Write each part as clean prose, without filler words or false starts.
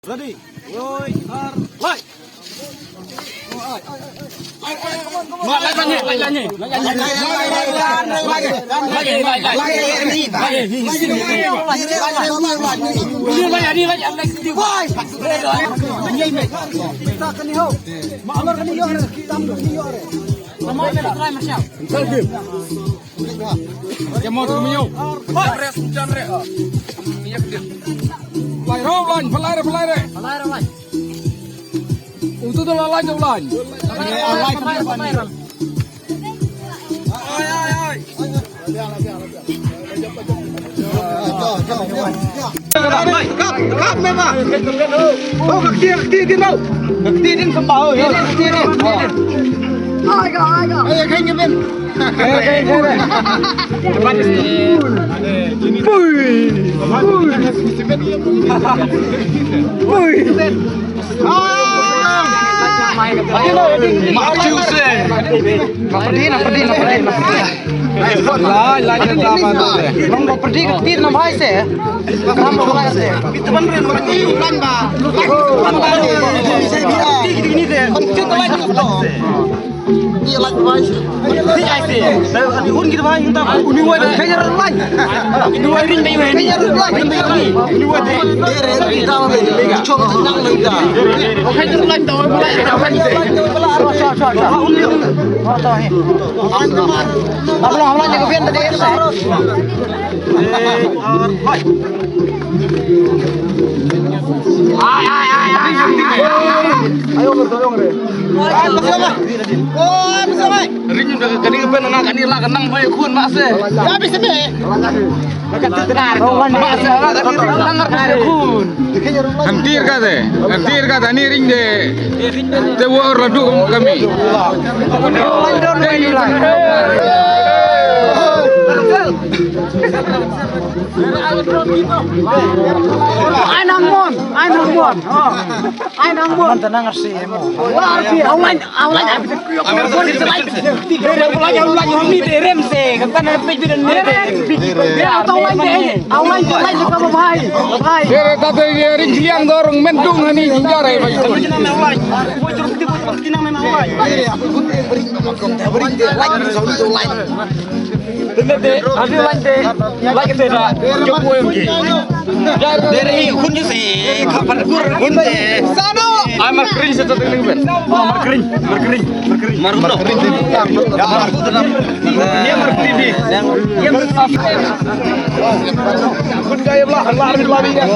Ready? Woi, light. Untuk tu lain jauh lain. Kap memang. Oh kaki mau. Kaki din sembah. Kaki din. Ayo kau nyebin. Dia lagi baik. Dia sih. Tapi hun kita baik kita. Uni wae kaya lain. Uni wae ring bayi wae. Kaya lain. Uni wae deh. Dia kita bae. Cuma tenang lagi. Oke itu lain tahu mulai. Abang abang jaga pian tadi. Ayo bertolong deh. Oh, bisa mai. Ring udah kali kepen nak ni lah kenang bae kun mak se. Ya bisa be. Dekat tenar. Mak se lah tadi dengar bae kun. Hampir kata ni ring de. Te war ladu kami. Ai nang mon. Ai nang mon. Tenang sih emo. Awalnya habis kriok kon selain. Awalnya ni derem se. Kan ada pej bidan ni. Ya awalnya lain kamu bahai. Dere tadi ring liang dorong mentung ni jinjare. Dari kun je sih kapan kun deh. Sano. Amar kering satu kering ben. Amar kering. Marut. Ya marut tenang. Dia marut di. Yang kun gaya belah lari kan.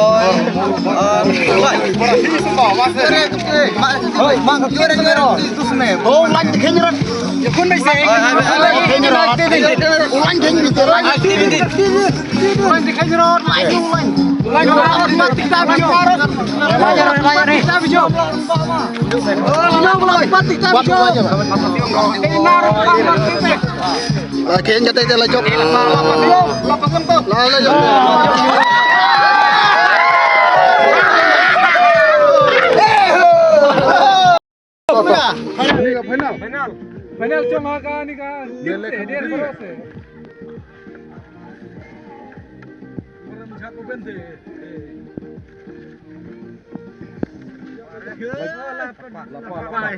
Oi, mak kira. Itu sene. Oh, lan kenyerat. Ya kun bisa. Kenyerat. Ulan kenyerat. Aktiviti. Ulan kenyerat. Lain mati kita video. Kita video. Mati kita video. Lagi yang jatuh itu lajok. Lapas untuk. Lajok. Final cuma kan ini kan. Dia terus. Satu bente. Lapar.